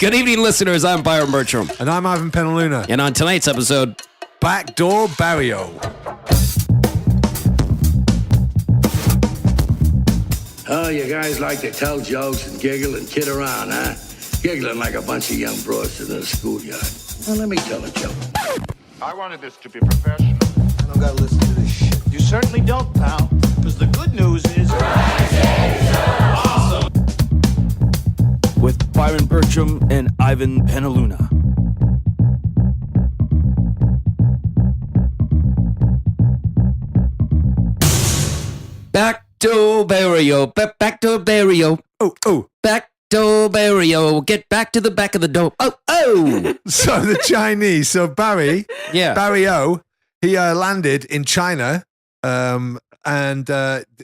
Good evening, listeners. I'm Byron Bertram. And I'm Ivan Penaluna. And on tonight's episode, Backdoor Barrio. Oh, you guys like to tell jokes and giggle and kid around, huh? Giggling like a bunch of young broads in a schoolyard. Well, let me tell a joke. I wanted this to be professional. I don't gotta listen to this shit. You certainly don't, pal. Because the good news is... Awesome! with Byron Bertram and Ivan Penaluna. Back to Barrio, back to Barrio. Oh. Back to Barrio, get back to the back of the door. Oh. So the Chinese, Barry, Yeah. Barrio, he landed in China, and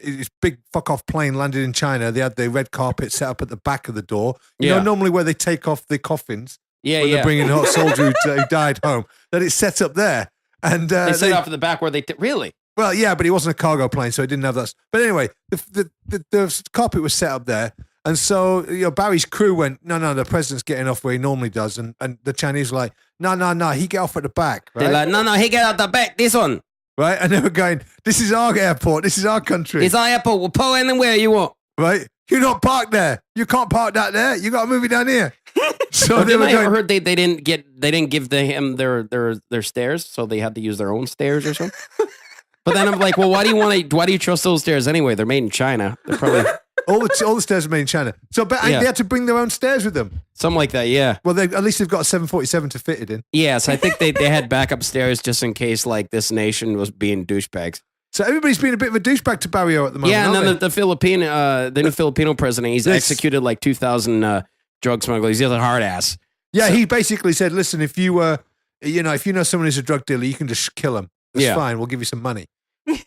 his big fuck off plane landed in China. They had the red carpet set up at the back of the door. You know, normally where they take off the coffins. Yeah, when they're bringing a soldier who died home. That it's set up there, and they set it off in the back where they really. Well, yeah, but he wasn't a cargo plane, so he didn't have that. But anyway, the carpet was set up there. And so, Barry's crew went, no, the president's getting off where he normally does. And the Chinese were like, no, he get off at the back. Right? They're like, no, he get out the back, this one. Right? And they were going, this is our airport, this is our country. It's our airport, we'll pull anywhere you want. Right? You're not parked there. You can't park that there. You got to move it down here. So they were I going, heard they didn't give him their stairs, so they had to use their own stairs or something. But then I'm like, well, why do you trust those stairs anyway? They're made in China. They're probably all the stairs are made in China. So they had to bring their own stairs with them. something like that, yeah. Well, at least they've got a 747 to fit it in. Yes, I think they had backup stairs just in case like this nation was being douchebags. So everybody's been a bit of a douchebag to Barrio at the moment. Yeah, and then the new Filipino president, he's executed like 2,000 drug smugglers. He's a hard ass. Yeah, he basically said, listen, if you know someone who's a drug dealer, you can just kill him. It's fine. We'll give you some money.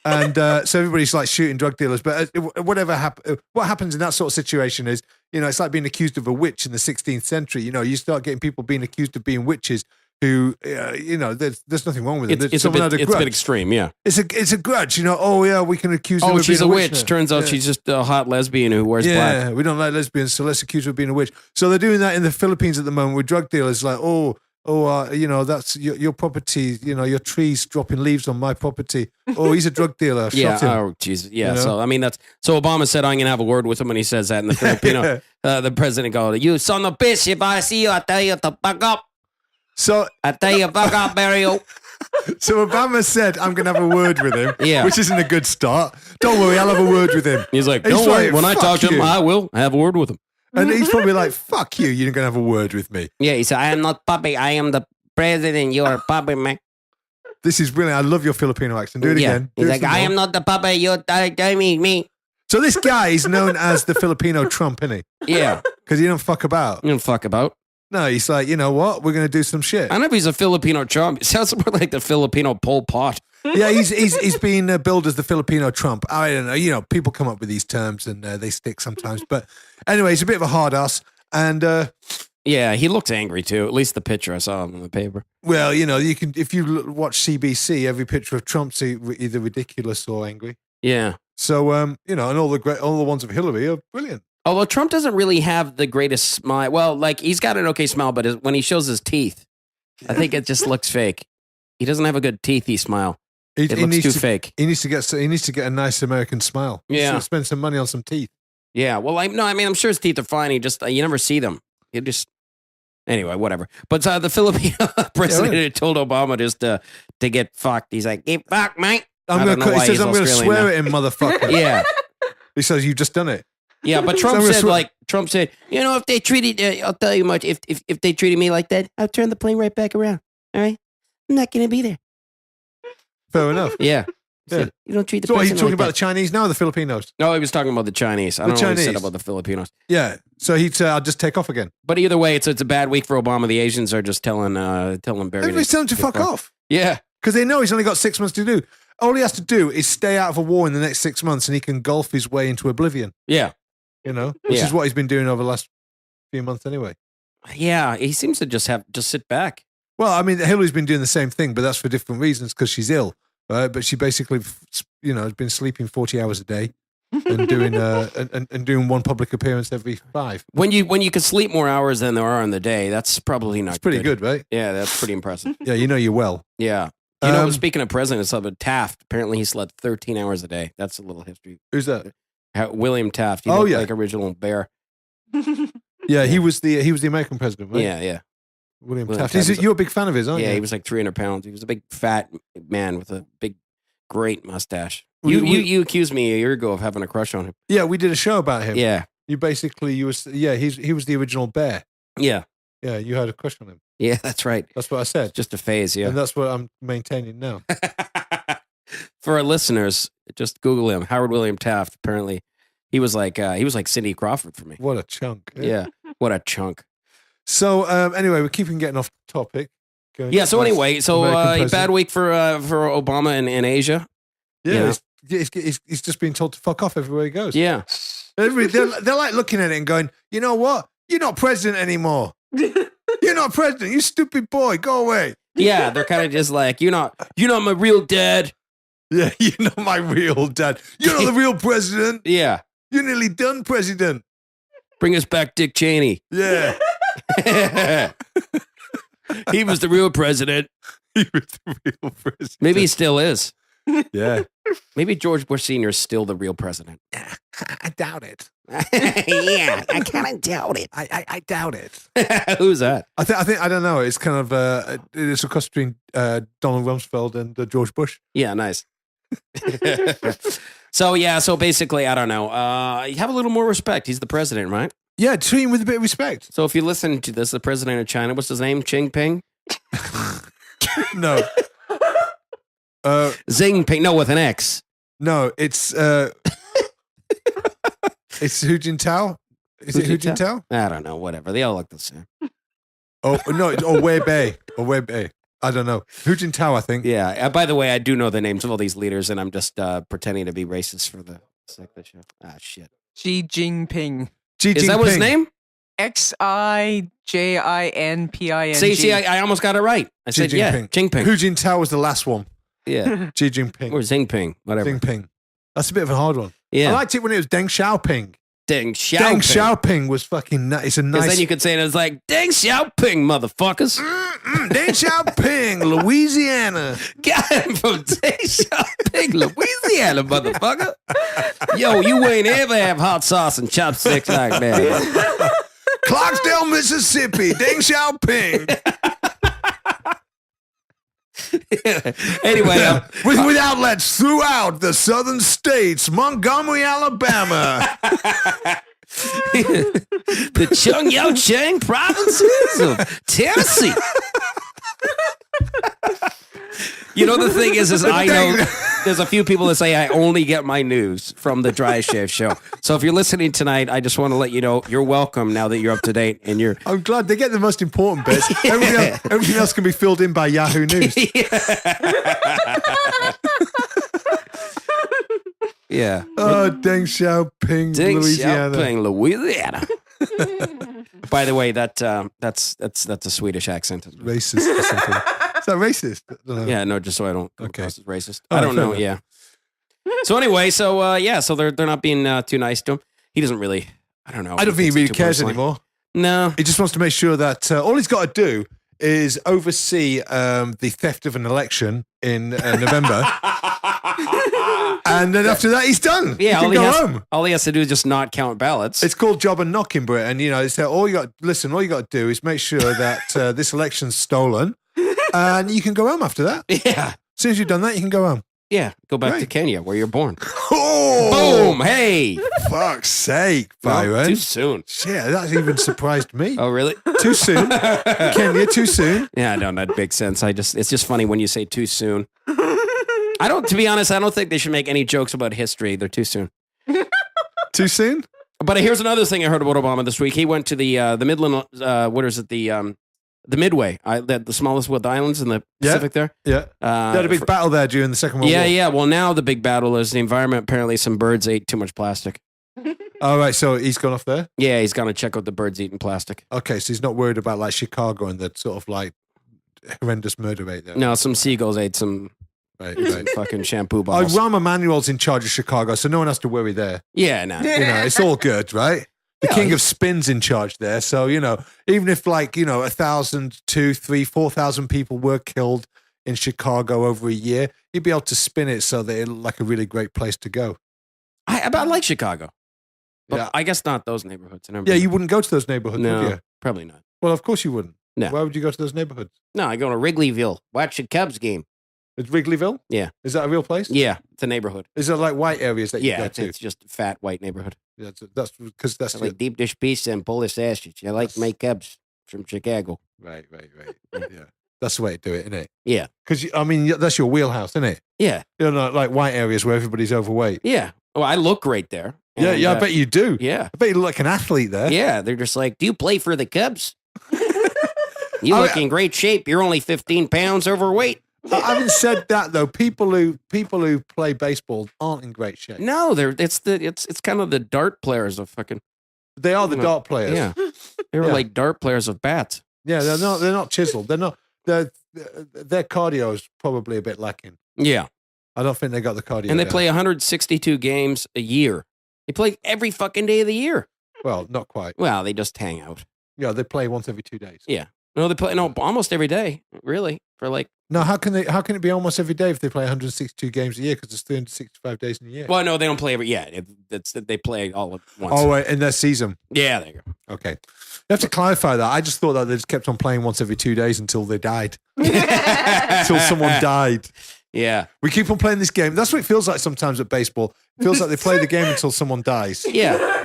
And so everybody's like shooting drug dealers. But what happens in that sort of situation is, it's like being accused of a witch in the 16th century. You start getting people being accused of being witches who, there's nothing wrong with it. It's a bit extreme, yeah. It's a grudge, Oh, yeah, we can accuse them of being she's a witch. now. Turns out she's just a hot lesbian who wears black. Yeah, we don't like lesbians, so let's accuse her of being a witch. So they're doing that in the Philippines at the moment with drug dealers, like, that's your property, your trees dropping leaves on my property. Oh, he's a drug dealer. Shot him. Oh, Jesus. Yeah. So, so Obama said, I'm going to have a word with him when he says that in the Filipino. The president goes, you son of a bitch, if I see you, I tell you to fuck up. So I tell you, fuck up, Barrio. So Obama said, I'm going to have a word with him, which isn't a good start. Don't worry, I'll have a word with him. He's like, don't worry, when I talk to him, I will have a word with him. And he's probably like, fuck you, you're going to have a word with me. Yeah, he said, I am not puppy, I am the president, you're a puppy, man. This is brilliant. I love your Filipino accent. Do it again. He's like, I am not the puppy, you're me. So this guy is known as the Filipino Trump, isn't he? Yeah. Because he don't fuck about. You don't fuck about. No, he's like, you know what? We're going to do some shit. I don't know if he's a Filipino Trump. He sounds more like the Filipino Pol Pot. Yeah, he's been billed as the Filipino Trump. I don't know. People come up with these terms and they stick sometimes. But anyway, he's a bit of a hard ass. And yeah, he looks angry too. At least the picture I saw him in the paper. Well, you can if you watch CBC, every picture of Trump's either ridiculous or angry. Yeah. So and all the ones of Hillary are brilliant. Although Trump doesn't really have the greatest smile. Well, like he's got an okay smile, but when he shows his teeth, I think it just looks fake. He doesn't have a good teethy smile. It looks too fake. He needs to get a nice American smile. Yeah, spend some money on some teeth. Yeah, well, I'm sure his teeth are fine. He just you never see them. Anyway, whatever. But the Filipino president told Obama just to get fucked. He's like, "Get fucked, mate." He says, "I'm going to swear at him, motherfucker." Yeah. He says, "You've just done it." Yeah, but Trump said, if they treated, I'll tell you much. If they treated me like that, I'll turn the plane right back around. All right, I'm not going to be there. Fair enough. Yeah. So you don't treat the. So are you talking like about that. the Chinese now or the Filipinos? No, he was talking about the Chinese. I don't know what he said about the Filipinos. Yeah. So he'd say, "I'll just take off again." But either way, it's a bad week for Obama. The Asians are just telling Barry. Everybody's telling him to fuck off. Yeah, because they know he's only got 6 months to do. All he has to do is stay out of a war in the next 6 months, and he can golf his way into oblivion. Yeah. Which is what he's been doing over the last few months anyway. Yeah, he seems to just sit back. Well, I mean, Hillary's been doing the same thing, but that's for different reasons because she's ill, right? But she basically, has been sleeping 40 hours a day. and doing and doing one public appearance every 5. When you can sleep more hours than there are in the day, that's probably not It's pretty good, right? Yeah, that's pretty impressive. Yeah, you know you're well. Yeah. Speaking of presidents, Taft, apparently he slept 13 hours a day. That's a little history. Who's that? William Taft. He Oh, looked yeah. like original bear. Yeah, he was the American president, right? Yeah. William William Taft. Taft. You're a big fan of his, aren't you? Yeah, he was like 300 pounds. He was a big fat man with a big, great mustache. We- You accused me a year ago of having a crush on him. Yeah, we did a show about him. Yeah. He was he was the original bear. Yeah. Yeah, you had a crush on him. Yeah, that's right. That's what I said. It's just a phase, yeah. And that's what I'm maintaining now. For our listeners, just Google him. Howard William Taft. Apparently, he was like Cindy Crawford for me. What a chunk. Yeah, what a chunk. So anyway, we're getting off topic. Going Yeah. So to anyway, American bad president. week for Obama in Asia. Yeah, Yeah. he's just being told to fuck off everywhere he goes. Yeah. They're like looking at it and going, you know what? You're not president anymore. You're not president. You stupid boy. Go away. Yeah. They're kind of just like you're not my real dad. Yeah, you're not my real dad. You're not the real president. Yeah. You're nearly done president. Bring us back, Dick Cheney. Yeah. He was the real president. He was the real president. Maybe he still is. Yeah. Maybe George Bush Sr. is still the real president. I doubt it. Yeah, I kind of doubt it. I doubt it. Who's that? I think I don't know. It's kind of it's a cross between Donald Rumsfeld and George Bush. Yeah, nice. So basically, I don't know. You have a little more respect. He's the president, right? Yeah, treat him with a bit of respect. So if you listen to this, the president of China, what's his name? Jinping? No. Xingping. No, with an X. No, it's it's Hu Jintao. Is it Hu Jintao? I don't know. Whatever. They all look the same. Oh no, or Wei Bei. I don't know. Hu Jintao, I think. Yeah. By the way, I do know the names of all these leaders, and I'm just pretending to be racist for the sake of the show. Ah, shit. Xi Jinping. Is that what his name? Xijinping. See, I almost got it right. I Xi said, yeah, Jinping. Jinping. Hu Jintao was the last one. Yeah. Xi Jinping. Or Xingping, whatever. Jinping. That's a bit of a hard one. Yeah. I liked it when it was Deng Xiaoping. Deng Xiaoping. Deng Xiaoping was fucking nice. It's a Because nice. then you could say it as like, Deng Xiaoping, motherfuckers. Deng Xiaoping, Louisiana. Got him from Deng Xiaoping, Louisiana, motherfucker. Yo, you ain't ever have hot sauce and chopsticks like that. Clarksdale, Mississippi. Deng Xiaoping. Anyway, with outlets throughout the southern states, Montgomery, Alabama. the Chung Yao Chang provinces of Tennessee. You know, the thing is I know there's a few people that say I only get my news from the Dry Shave Show. So if you're listening tonight, I just want to let you know you're welcome now that you're up to date and you're. I'm glad they get the most important bits. Everything else can be filled in by Yahoo News. Yeah. Oh, Deng Xiaoping, Deng Louisiana. Xiaoping, Louisiana. By the way, that's a Swedish accent. Racist or something. Is that racist? I don't know. Yeah, no, just so I don't come Okay. across as racist. Oh, I don't fair know. enough. Yeah. So anyway, so they're not being too nice to him. He doesn't really. I don't know. I don't think he takes it really too cares personally. anymore. No. He just wants to make sure that all he's got to do is oversee the theft of an election in November. And then after that, he's done. Yeah, he can go home. all he has to do is just not count ballots. It's called job and knocking, Brit. And, it's all you got to do is make sure that this election's stolen and you can go home after that. Yeah. As soon as you've done that, you can go home. Yeah. Go back to Right. Kenya where you're born. Oh, Boom. Hey. fuck's sake, No, Byron. too soon. Yeah, that even surprised me. Oh, really? Too soon. Kenya, too soon. Yeah, no, that makes sense. It's just funny when you say too soon. To be honest, I don't think they should make any jokes about history. They're too soon. Too soon? But here's another thing I heard about Obama this week. He went to the Midland, the Midway, the smallest of the islands in the Pacific there. Yeah. They had a big battle there during the Second World War. Yeah. Well, now the big battle is the environment. Apparently, some birds ate too much plastic. All right, so he's gone off there? Yeah, he's gonna check out the birds eating plastic. Okay, so he's not worried about like Chicago and the sort of like horrendous murder rate there. No, some seagulls ate some Right. fucking shampoo Oh, bottles. Rahm Emanuel's in charge of Chicago, so no one has to worry there. Yeah, no. It's all good, right? The king of spin's in charge there. So, even if 1,000, 2,000, 3,000, 4,000 people were killed in Chicago over a year, you'd be able to spin it so that it looked like a really great place to go. I like Chicago. But Yeah. I guess not those neighborhoods. Yeah, you wouldn't go to those neighborhoods, would No, you? probably not. Well, of course you wouldn't. No. Why would you go to those neighborhoods? No, I go to Wrigleyville, watch the Cubs game. It's Wrigleyville? Yeah. Is that a real place? Yeah, it's a neighborhood. Is there like white areas that you Yeah, go it's, to? it's just a fat white neighborhood. That's because that's I like deep dish pizza and Polish sausage. I like my Cubs from Chicago. right. Yeah, that's the way to do it, isn't it? Yeah. Because that's your wheelhouse, isn't it? Yeah. Like white areas where everybody's overweight. Yeah. Well, I look great there. Yeah, And, I bet you do. Yeah. I bet you look like an athlete there. Yeah. They're just like, do you play for the Cubs? You look in great shape. You're only 15 pounds overweight. Having said that, though, people who play baseball aren't in great shape. No, it's kind of the dart players of fucking. They are the dart players. Yeah. They were Yeah. like dart players of bats. Yeah, they're not chiseled. Their cardio is probably a bit lacking. Yeah. I don't think they got the cardio. And they down. play 162 games a year. They play every fucking day of the year. Well, not quite. Well, they just hang out. Yeah, they play once every 2 days. Yeah. No, they play almost every day, really, for like. No, how can it be almost every day if they play 162 games a year because there's 365 days in a year? Well, no, they don't play every. Yeah, they play all at once. Oh, wait, in their season. Yeah, there you go. Okay. You have to clarify that. I just thought that they just kept on playing once every 2 days until they died. Until someone died. Yeah. We keep on playing this game. That's what it feels like sometimes at baseball. It feels like they play the game until someone dies. Yeah.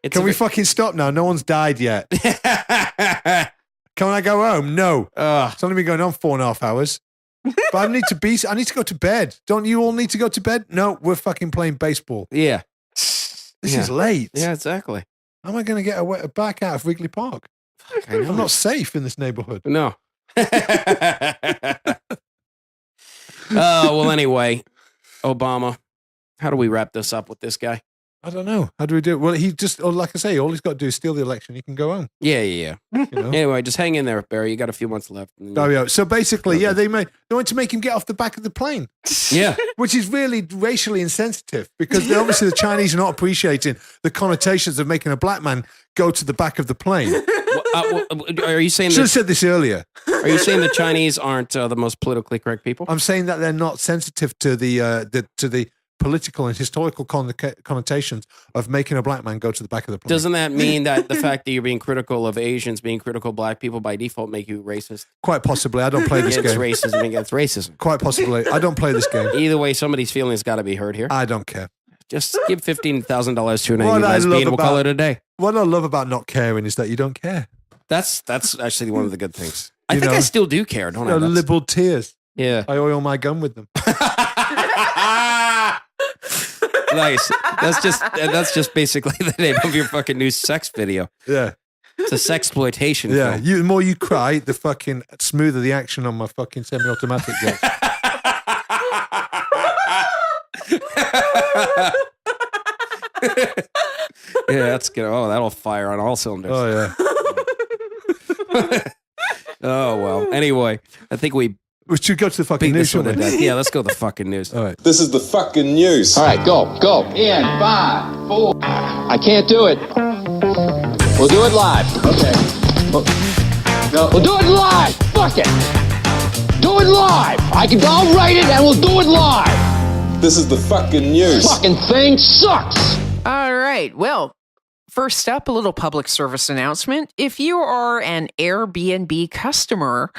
Can we fucking stop now? No one's died yet. Can I go home? No. It's only been going on 4.5 hours. But I need to go to bed. Don't you all need to go to bed? No, we're fucking playing baseball. Yeah. This is late. Yeah, exactly. How am I going to get back out of Wrigley Park? I know. I'm not safe in this neighborhood. No. Oh, well, anyway, Obama, how do we wrap this up with this guy? I don't know. How do we do it? Well, like I say, all he's got to do is steal the election. He can go home. Yeah. You know? Anyway, just hang in there, Barry. You got a few months left. Oh, yeah. So basically, they want to make him get off the back of the plane. Yeah. Which is really racially insensitive because obviously the Chinese are not appreciating the connotations of making a black man go to the back of the plane. Are you saying Should have said this earlier. Are you saying the Chinese aren't the most politically correct people? I'm saying that they're not sensitive to the political and historical connotations of making a black man go to the back of the plane. Doesn't that mean that the fact that you're being critical of Asians, being critical of black people by default make you racist? Quite possibly. I don't play this Against game. racism against racism. Quite possibly. I don't play this game. Either way, somebody's feelings got to be heard here. I don't care. Just give $15,000 to an What angry I lesbian. love We'll call it a day. What I love about not caring is that you don't care. That's actually one of the good things. I You think know? I still do care, don't I? That's- Liberal tears. Yeah. I oil my gun with them. Nice. That's just basically the name of your fucking new sex video. Yeah. It's a sexploitation Yeah. film. The more you cry, the fucking smoother the action on my fucking semi-automatic gets. Yeah, that's good. Oh, that'll fire on all cylinders. Oh, yeah. Oh, well. Anyway, I think we We should go to the fucking beat news, this one to shouldn't we? death. Yeah, let's go to the fucking news. All right. This is the fucking news. All right, go. In 5, 4. I can't do it. We'll do it live. Okay. We'll do it live. Fuck it. Do it live. I'll write it and we'll do it live. This is the fucking news. Fucking thing sucks. All right. Well, first up, a little public service announcement. If you are an Airbnb customer,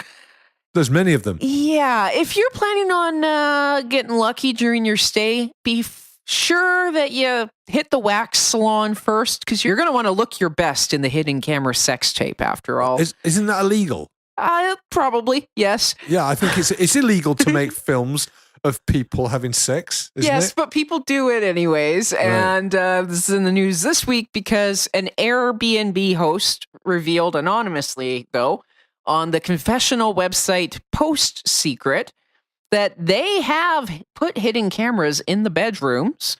There's many of them. yeah, if you're planning on getting lucky during your stay, be sure that you hit the wax salon first because you're going to want to look your best in the hidden camera sex tape after all. Isn't that illegal? Probably, yes. Yeah, I think it's illegal to make films of people having sex, isn't Yes, it? but people do it anyways. Right. And this is in the news this week because an Airbnb host revealed anonymously, though, on the confessional website Post Secret that they have put hidden cameras in the bedrooms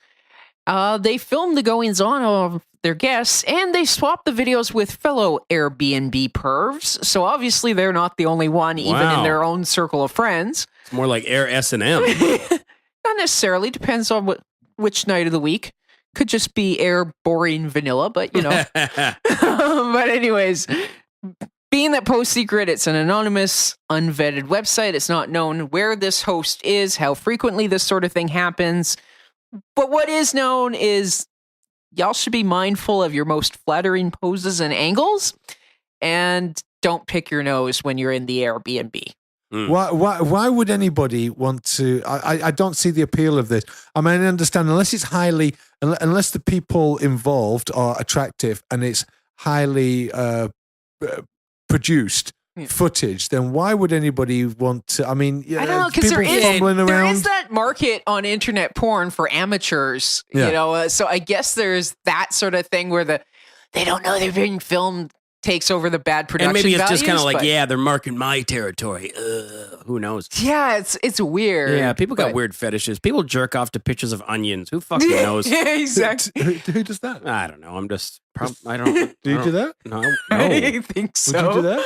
They filmed the goings-on of their guests, and they swapped the videos with fellow Airbnb pervs. So obviously they're not the only one, even in their own circle of friends. It's more like Air S&M. Not necessarily. Depends on which night of the week. Could just be air boring vanilla, but you know. But anyways, being that Post Secret, it's an anonymous, unvetted website. It's not known where this host is, how frequently this sort of thing happens. But what is known is y'all should be mindful of your most flattering poses and angles, and don't pick your nose when you're in the Airbnb. Why would anybody want to? I don't see the appeal of this. I mean, I understand unless the people involved are attractive and it's highly produced footage, then why would anybody want to? I mean, I don't know, because there is that market on internet porn for amateurs, you know. So I guess there's that sort of thing where they don't know they're being filmed takes over the bad production. And maybe it's values, just kind of like, they're marking my territory. Who knows? Yeah, it's weird. Yeah, people got weird fetishes. People jerk off to pictures of onions. Who fucking knows? Yeah, exactly. Who does that? I don't know. I'm just. I don't. Do you do that? No. I think so. Would you do that?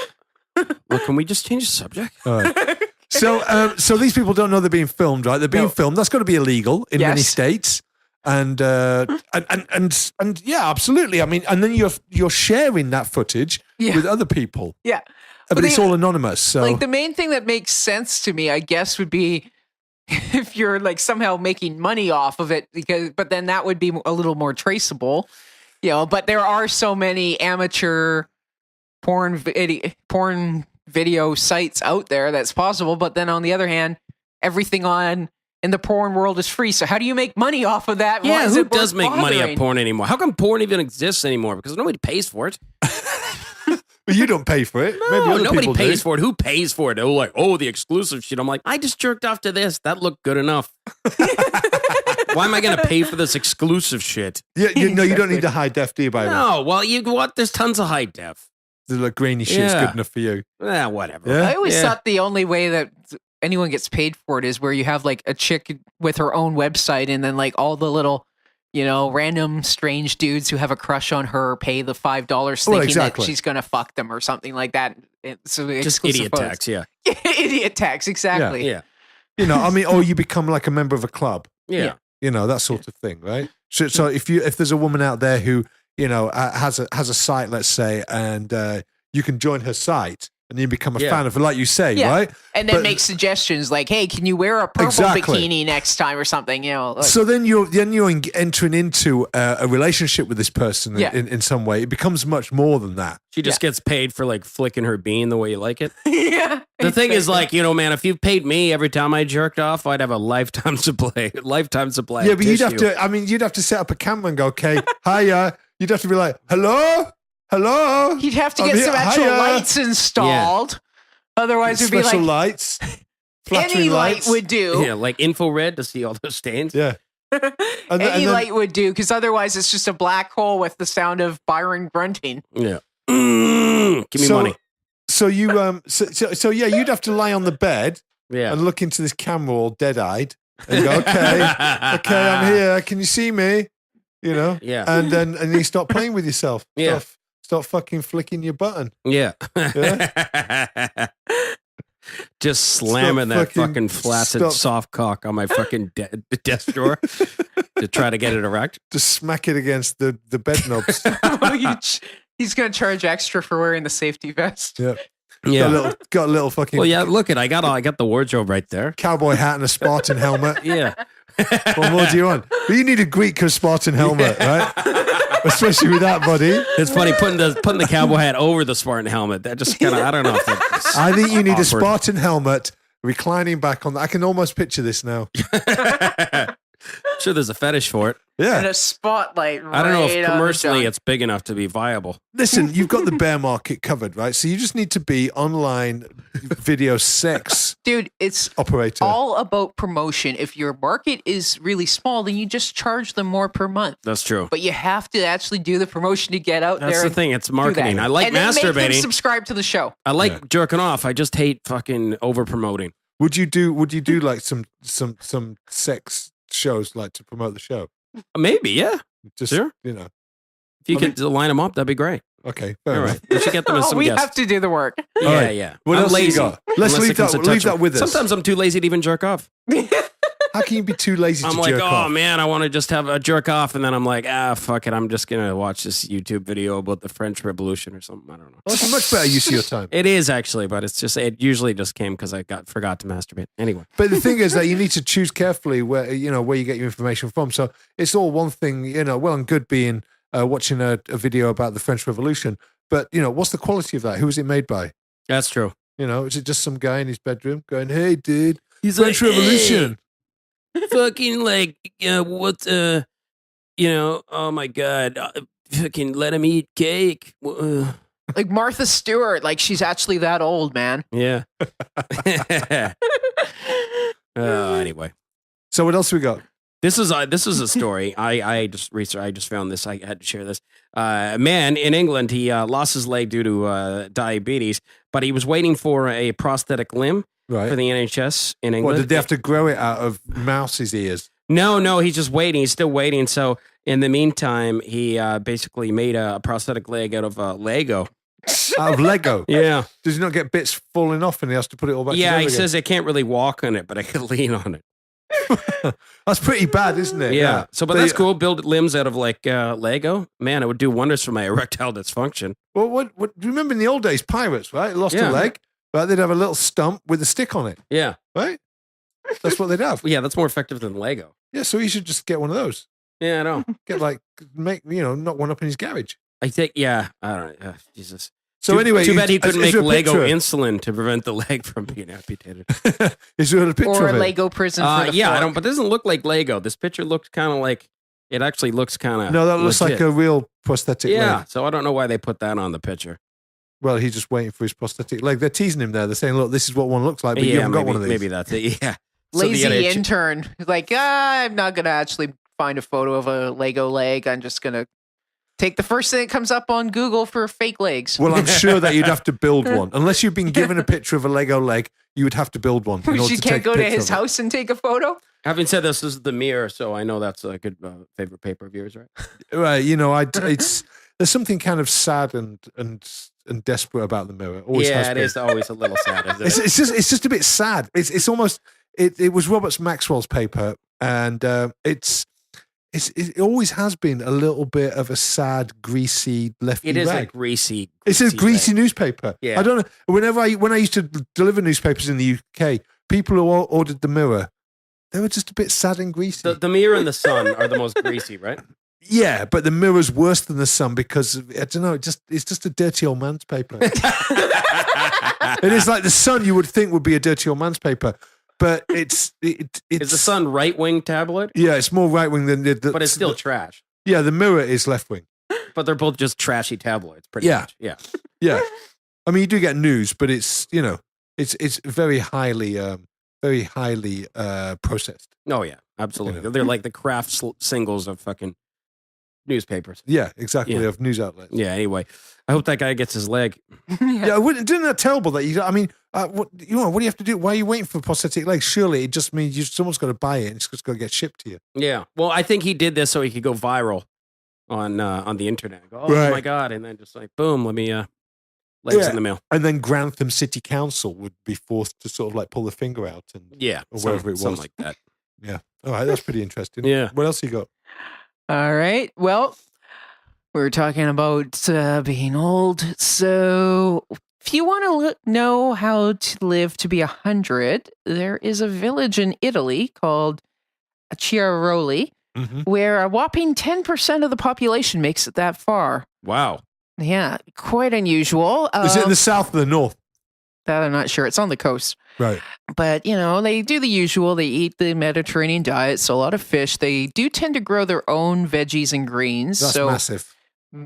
Well, can we just change the subject? All right. So these people don't know they're being filmed, right? They're being filmed. That's got to be illegal in many states. And yeah, absolutely. I mean, and then you're sharing that footage with other people. Yeah. But it's all anonymous. So like the main thing that makes sense to me, I guess, would be if you're like somehow making money off of it, but then that would be a little more traceable, you know. But there are so many amateur porn video sites out there that's possible. But then on the other hand, everything in the porn world is free. So how do you make money off of that? Yeah, who does make money off porn anymore? How come porn even exists anymore? Because nobody pays for it. But you don't pay for it. No, nobody pays for it. Who pays for it? Oh, like, the exclusive shit. I'm like, I just jerked off to this. That looked good enough. Why am I going to pay for this exclusive shit? Yeah, you don't need the high def, do you, Byron? No, well, there's tons of high def. The grainy shit's good enough for you. Whatever. Yeah? I always thought the only way that anyone gets paid for it is where you have like a chick with her own website and then like all the little, you know, random strange dudes who have a crush on her pay the $5 thinking that she's going to fuck them or something like that. So just idiot tax, idiot tax, exactly. Yeah. You know, I mean, or you become like a member of a club. Yeah. You know, that sort of thing, right? So if there's a woman out there who, you know, has a site, let's say, and you can join her site and you become a fan of it, like you say, right? And then make suggestions like, hey, can you wear a purple bikini next time or something? You know. Like, so then you're entering into a relationship with this person in some way. It becomes much more than that. She just gets paid for like flicking her bean the way you like it. Yeah. The thing is, like, you know, man, if you paid me every time I jerked off, I'd have a lifetime supply. Yeah, but you'd have to. I mean, you'd have to set up a camera and go, okay, hiya. You'd have to be like, hello. You'd have to get some actual lights installed. Yeah. Otherwise, it'd be like special lights. Any light would do. Yeah, like infrared to see all those stains. Yeah. Any light would do, because otherwise it's just a black hole with the sound of Byron grunting. Yeah. Give me money. So you you'd have to lie on the bed and look into this camera all dead-eyed and go, okay, I'm here. Can you see me? You know? Yeah. And you start playing with yourself. Yeah. Start fucking flicking your button. Yeah. Just slamming that fucking flaccid soft cock on my fucking desk drawer to try to get it erect. Just smack it against the bed knobs. He's going to charge extra for wearing the safety vest. Yeah. Yeah. Got a little fucking... Well, yeah, look, I got the wardrobe right there. Cowboy hat and a Spartan helmet. Yeah. What more do you want? But you need a Greek Spartan helmet, right? Especially with that body. It's funny putting the cowboy hat over the Spartan helmet. That just kind of, I don't know. I think you need a Spartan helmet reclining back on that. I can almost picture this now. Sure, there's a fetish for it. Yeah. And a spotlight right I don't know if on commercially it's big enough to be viable. Listen, you've got the bear market covered, right? So you just need to be online video sex. Dude, it's operator. All about promotion. If your market is really small, then you just charge them more per month. That's true. But you have to actually do the promotion to get out there. That's the thing. It's marketing. I like and masturbating. Make them subscribe to the show. I like jerking off. I just hate fucking over promoting. Would you do like some sex shows like to promote the show? Maybe, yeah. Just, Sure. you know. If you could line them up, that'd be great. Okay. All Fair right. enough. We should get them as some we guests. have to do the work. Yeah, right. yeah. What I'm else lazy. you got? Let's unless leave it comes to that touch 'em. with us. Sometimes I'm too lazy to even jerk off. How can you be too lazy I'm to like, jerk oh off? man, I want to just have a jerk off, and then I'm like, fuck it, I'm just gonna watch this YouTube video about the French Revolution or something. I don't know. Well, it's a much better use of your time. It is actually, but it usually just came because I forgot to masturbate. Anyway, But the thing is that you need to choose carefully where you get your information from. So it's all one thing, well and good being watching a video about the French Revolution, but what's the quality of that? Who was it made by? that's true. Is it just some guy in his bedroom going, "Hey, dude, He's French like, Revolution"? "Hey, fucking like, what? Oh my god, fucking let him eat cake. Like Martha Stewart, like she's actually that old, man. Yeah. Anyway. So what else we got? This is a story. I just found this. I had to share this. A man in England, he lost his leg due to diabetes, but he was waiting for a prosthetic limb Right. for the NHS in England. What, did they have to grow it out of mouse's ears? No, he's just waiting. He's still waiting. So in the meantime, he basically made a prosthetic leg out of Lego. Out of Lego? Yeah. Does he not get bits falling off and he has to put it all back Yeah, together he again? says I can't really walk on it, but I can lean on it. That's pretty bad, isn't it? Yeah. So, but that's cool. Build limbs out of like Lego. Man, it would do wonders for my erectile dysfunction. Well, what? Do you remember in the old days, pirates, right? Lost Yeah. a leg, right? They'd have a little stump with a stick on it, Yeah. right? That's what they'd have. Yeah, that's more effective than Lego. Yeah, so you should just get one of those. Yeah, I know. Get knock one up in his garage. I think, yeah, I don't know. Jesus. So anyway, too bad he couldn't is make there a Lego picture? insulin to prevent the leg from being amputated. Is there a picture Or of a it? Lego prison for the Yeah, I fork. don't. But it doesn't look like Lego. This picture looks kind of like. It actually looks kind of. No, that looks like a real prosthetic Yeah, leg. so I don't know why they put that on the picture. Well, he's just waiting for his prosthetic leg. They're teasing him there. They're saying, "Look, this is what one looks like, but you haven't got one of these." Maybe that's it. Yeah. Lazy intern. Like, I'm not going to actually find a photo of a Lego leg. I'm just going to take the first thing that comes up on Google for fake legs. Well, I'm sure that you'd have to build one. Unless you've been given a picture of a Lego leg, you would have to build one. In order You to can't take go a to picture his of it. house and take a photo? Having said this is the mirror, so I know that's a good favorite paper of yours, right? Right, there's something kind of sad and desperate about the mirror. Always has Yeah, it been. is always a little sad, isn't it? It's just a bit sad. It's almost it was Robert Maxwell's paper, and it always has been a little bit of a sad, greasy lefty It is rag. a greasy. It's a greasy rag. newspaper. Yeah. I don't know. When I used to deliver newspapers in the UK, people who ordered the Mirror, they were just a bit sad and greasy. The Mirror and the Sun are the most greasy, right? Yeah, but the Mirror's worse than the Sun because I don't know. It's just a dirty old man's paper. It is like the Sun. You would think would be a dirty old man's paper, but it's Is the Sun right wing tabloid? Yeah, it's more right wing than the. But it's still trash. Yeah, the Mirror is left wing. But they're both just trashy tabloids, pretty Yeah. much. Yeah. Yeah, I mean you do get news, but it's it's very highly processed. Oh yeah, absolutely. You know. They're like the craft singles of fucking newspapers. Yeah, exactly. Yeah. Of news outlets. Yeah. Anyway, I hope that guy gets his leg. Yeah, isn't that terrible that you? I mean, what do you have to do? Why are you waiting for a prosthetic leg? Surely it just means someone's got to buy it and it's just got to get shipped to you. Yeah. Well, I think he did this so he could go viral on the internet. Go, oh Right. my god! And then just like boom, let me legs Yeah. in the mail. And then Grantham City Council would be forced to sort of like pull the finger out and Yeah. or wherever it was. Something like that. Yeah. All right, that's pretty interesting. Yeah. What else you got? All right. Well, we were talking about being old. So if you want to know how to live to be 100, there is a village in Italy called Chiaroli where a whopping 10% of the population makes it that far. Wow. Yeah, quite unusual. Is it in the south or the north? That I'm not sure. It's on the coast. Right. But, they do the usual. They eat the Mediterranean diet, so a lot of fish. They do tend to grow their own veggies and greens. That's so, massive.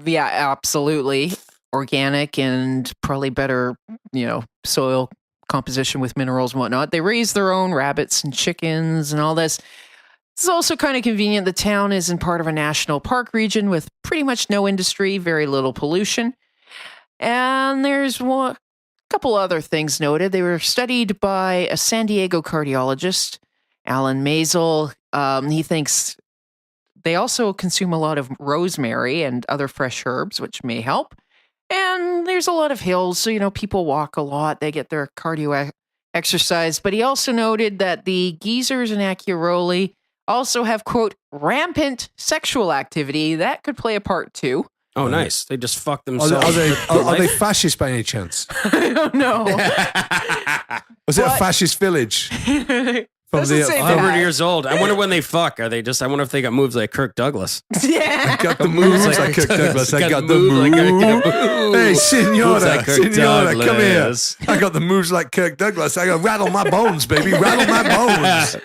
yeah, absolutely. Organic and probably better, soil composition with minerals and whatnot. They raise their own rabbits and chickens and all this. It's also kind of convenient. The town is in part of a national park region with pretty much no industry, very little pollution. And there's a couple other things noted. They were studied by a San Diego cardiologist, Alan Maisel. He thinks They also consume a lot of rosemary and other fresh herbs, which may help. And there's a lot of hills, so, people walk a lot. They get their cardio exercise. But he also noted that the geezers in Acciaroli also have, quote, rampant sexual activity. That could play a part, too. Oh, nice. They just fuck themselves. Are they fascist by any chance? I don't know. Was it a fascist village? Doesn't say 100 that. years old. I wonder when they fuck. Are they just? I wonder if they got moves like Kirk Douglas. Yeah. Got the moves like Kirk Douglas. I got the moves moves. Hey, Moves senora, like Kirk senora, come here. Douglas. I got the moves like Kirk Douglas. I got rattle my bones, baby. Rattle my bones.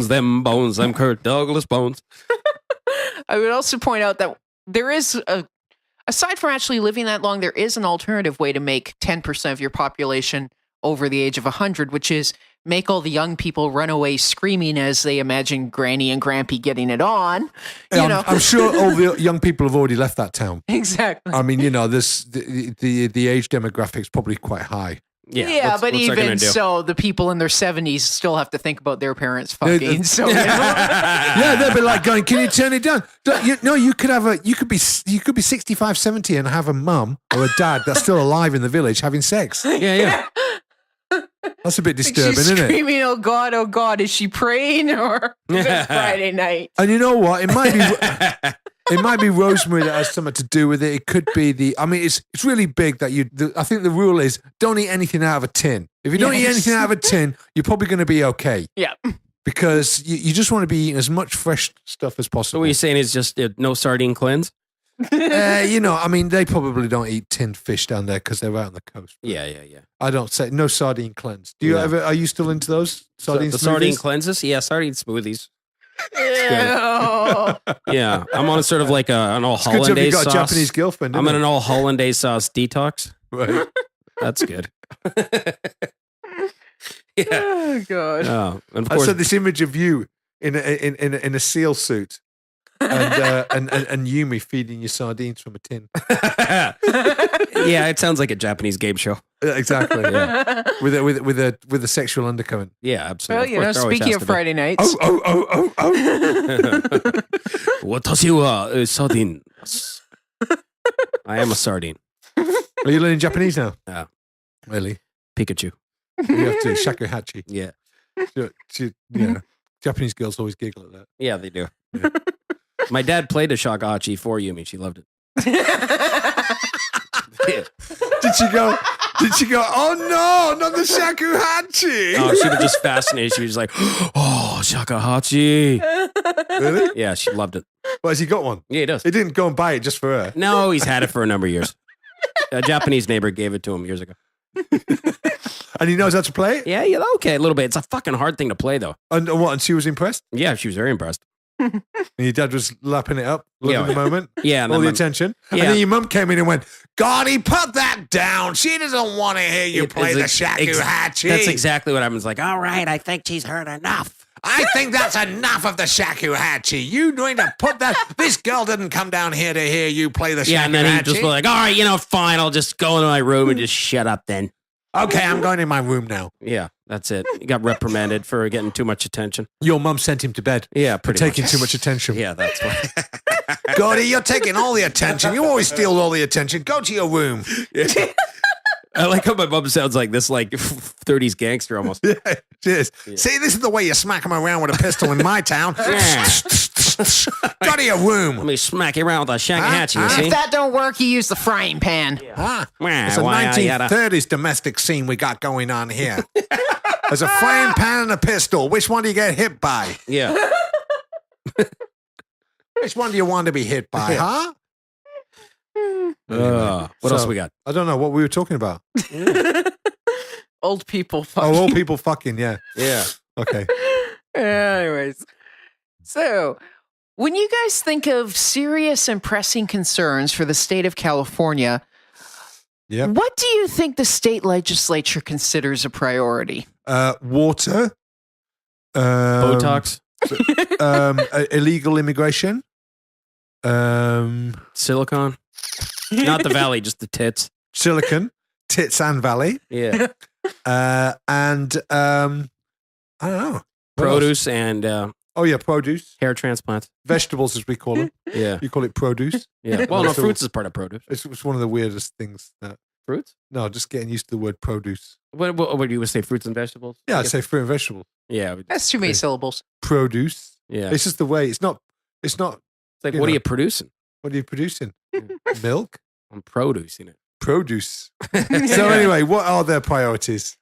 them bones, them Kirk Douglas bones. I would also point out that there is aside from actually living that long, there is an alternative way to make 10% of your population over the age of 100, which is make all the young people run away screaming as they imagine Granny and Grampy getting it on. I'm sure all the young people have already left that town. Exactly. I mean, this the age demographic's probably quite high. Yeah, but even so, the people in their 70s still have to think about their parents fucking. Yeah, they'll be like going, "Can you turn it down?" You could be 65, 70 and have a mum or a dad that's still alive in the village having sex. Yeah. That's a bit disturbing, She's isn't it? Screaming, "Oh God, is she praying or is it Friday night?" And you know what? It might be rosemary that has something to do with it. It could be it's really big that I think the rule is don't eat anything out of a tin. If you don't eat anything out of a tin, you're probably going to be okay. Yeah. Because you just want to be eating as much fresh stuff as So possible. what you're saying is just no sardine cleanse? They probably don't eat tinned fish down there because they're out on the coast. Yeah. I don't say no sardine cleanse. Do you ever? Are you still into those sardine? The smoothies? sardine cleanses? Yeah, sardine smoothies. Ew. Yeah, I'm on sort of like an all It's good job you hollandaise got sauce. a Japanese girlfriend. I'm isn't in it? an all hollandaise sauce detox. Right. That's good. Yeah. Oh God. Oh, and of I course, saw this image of you in a seal suit, and Yumi feeding you sardines from a tin. yeah, it sounds like a Japanese game show. Exactly. Yeah. With a sexual undercurrent. Yeah, absolutely. Well, Of course, there always speaking has of to be. Friday nights, Oh. 私は sardine. I am a sardine. Are you learning Japanese now? Yeah. Really? Pikachu. You have to shakuhachi. Yeah. Yeah. Japanese girls always giggle at that. Yeah, they do. Yeah. My dad played a shakuhachi for Yumi. She loved it. Yeah. Did she go, oh no, not the shakuhachi? Oh, she was just fascinated. She was like, oh, shakuhachi. Really? Yeah, she loved it. Well, has he got one? Yeah, he does. He didn't go and buy it just for her. No, he's had it for a number of years. A Japanese neighbor gave it to him years ago. And he knows how to play it? Yeah, okay, a little bit. It's a fucking hard thing to play, though. And what? And she was impressed? Yeah, she was very impressed. And your dad was lapping it up, loving Yeah. the moment. Yeah, and all then the my- attention. Yeah. And then your mum came in and went, God, he put that down. She doesn't want to hear you play the shakuhachi. That's exactly what happens. Like, all right, I think she's heard enough. I think that's enough of the shakuhachi. You need to put that. This girl didn't come down here to hear you play the shakuhachi. Yeah, and then he just was like, all right, fine, I'll just go into my room and just shut up then. Okay, I'm going in my room now. Yeah, that's it. He got reprimanded for getting too much attention. Your mum sent him to bed. Yeah, For pretty taking much. too much attention. Yeah, that's why. Gordy, you're taking all the attention. You always steal all the attention. Go to your room. I like how my mom sounds like this, like 30s gangster almost. Yeah, cheers. See, this is the way you smack him around with a pistol in my town. Yeah. Go to your Let room. me smack you around with a shakuhachi, you Huh? see? if that don't work, you use the frying pan. Huh? Wah, It's a wah, yada. 1930s domestic scene we got going on here. There's a frying pan and a pistol. Which one do you get hit by? Yeah. Which one do you want to be hit by, huh? What else we got? I don't know what we were talking about. Old people fucking. Oh, old people fucking, yeah. Yeah. Okay. Anyways, so when you guys think of serious and pressing concerns for the state of California, Yep. what do you think the state legislature considers a priority? Water. Botox, Illegal immigration. silicone. Not the valley, just the tits. Silicon. Tits and Valley. Yeah. And I don't know. What else? Produce and Oh, yeah, produce. Hair transplants. Vegetables, as we call them. Yeah. You call it produce. Yeah. Well, no, fruits is part of produce. It's one of the weirdest things. Fruits? No, just getting used to the word produce. What do you would say? Fruits and vegetables? Yeah, I'd say fruit and vegetables. Yeah. That's too many syllables. Produce. Yeah. It's just the way. It's not. It's like, you what know. are you producing? What are you producing? Milk? I'm producing it. Produce. So anyway, what are their priorities?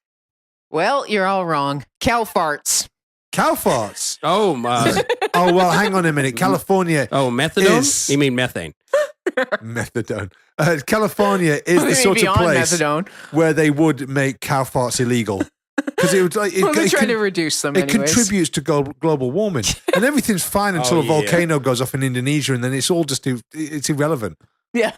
Well, you're all wrong. Cow farts. Cow farts. Oh, my. Oh, well, hang on a minute. California. Oh, methadone? Is- You mean methane? Methadone. California is the sort of Beyond place methadone. where they would make cow farts illegal. Because it would like Well, they're trying to reduce them it anyways. contributes to global warming, and everything's fine until Oh, a volcano goes off in Indonesia, and then it's all just it's irrelevant. Yeah.